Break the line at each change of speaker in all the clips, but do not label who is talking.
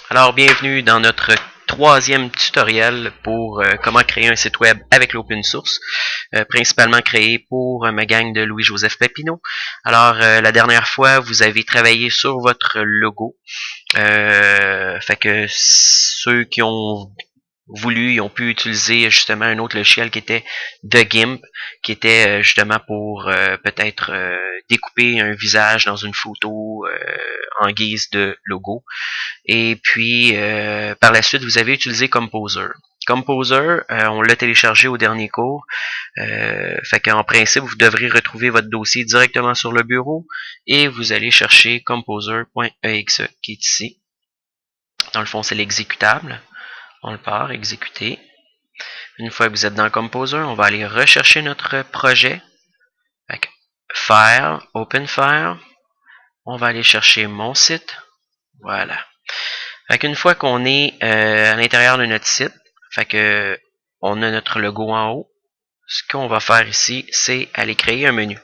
Alors, bienvenue dans notre troisième tutoriel pour comment créer un site web avec l'open source, principalement créé pour ma gang de Louis-Joseph Papineau. Alors, la dernière fois, vous avez travaillé sur votre logo. Fait que ceux qui ont voulu, ils ont pu utiliser justement un autre logiciel qui était The Gimp, qui était justement pour peut-être découper un visage dans une photo en guise de logo. Et puis, par la suite, vous avez utilisé Composer. Composer, on l'a téléchargé au dernier cours. Fait qu'en principe, vous devrez retrouver votre dossier directement sur le bureau et vous allez chercher composer.exe qui est ici. Dans le fond, c'est l'exécutable. On le part, exécuter. Une fois que vous êtes dans Composer, on va aller rechercher notre projet. Fait que File, Open File. On va aller chercher mon site. Voilà. Fait qu'une fois qu'on est à l'intérieur de notre site, fait que on a notre logo en haut, ce qu'on va faire ici, c'est aller créer un menu.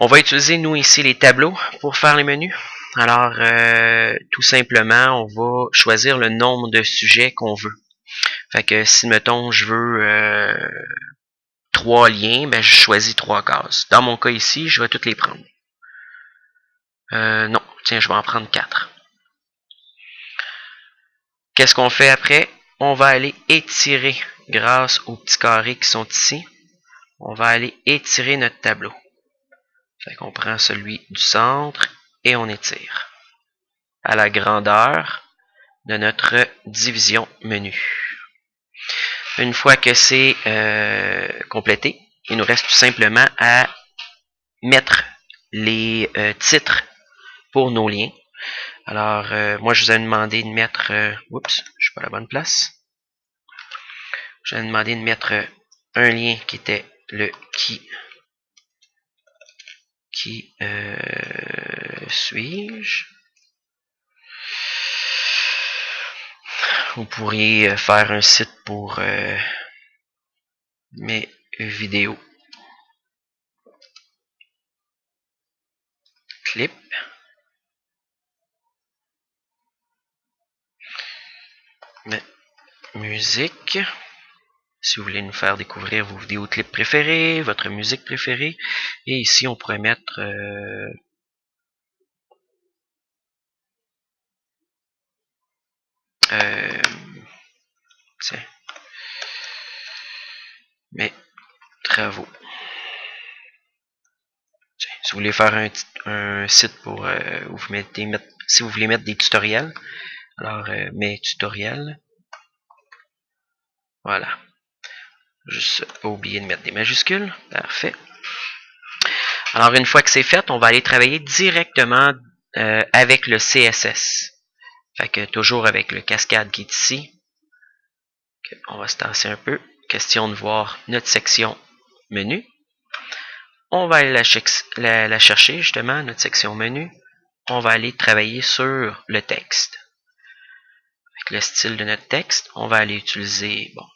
On va utiliser, nous, ici, les tableaux pour faire les menus. Alors, tout simplement, on va choisir le nombre de sujets qu'on veut. Fait que si, mettons, je veux 3 liens, ben je choisis 3 cases. Dans mon cas ici, je vais toutes les prendre. Non, tiens, je vais en prendre 4. Qu'est-ce qu'on fait après? On va aller étirer, grâce aux petits carrés qui sont ici, on va aller étirer notre tableau. Fait qu'on prend celui du centre et on étire à la grandeur de notre division menu. Une fois que c'est complété, il nous reste tout simplement à mettre les titres pour nos liens. Alors, moi, je vous ai demandé de mettre... oups, je suis pas à la bonne place. Je vous ai demandé de mettre un lien qui était le qui suis-je? Vous pourriez faire un site pour mes vidéos. Clip. Mais, musique. Si vous voulez nous faire découvrir vos vidéos clips préférés, votre musique préférée. Et ici, on pourrait mettre... tiens. Mes travaux. Tiens, si vous voulez faire un site pour où vous mettez, si vous voulez mettre des tutoriels, alors mes tutoriels. Voilà. Juste pas oublier de mettre des majuscules. Parfait. Alors, une fois que c'est fait, on va aller travailler directement avec le CSS. Fait que toujours avec le cascade qui est ici. Okay, on va se tasser un peu. Question de voir notre section menu. On va aller la chercher, justement, notre section menu. On va aller travailler sur le texte. Avec le style de notre texte, on va aller utiliser, bon,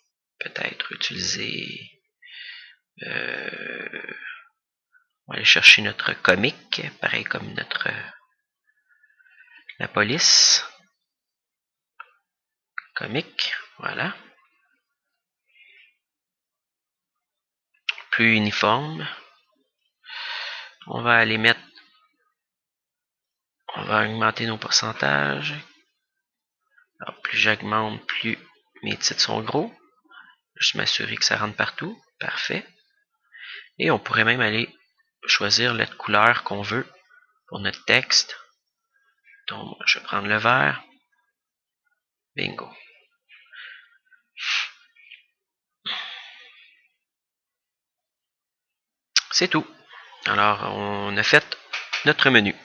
peut-être utiliser... on va aller chercher notre comique, pareil comme notre la police. Comique, voilà. Plus uniforme. On va aller mettre... On va augmenter nos pourcentages. Alors, plus j'augmente, plus mes titres sont gros. Juste m'assurer que ça rentre partout. Parfait. Et on pourrait même aller choisir la couleur qu'on veut pour notre texte. Donc, je vais prendre le vert. Bingo. C'est tout. Alors, on a fait notre menu.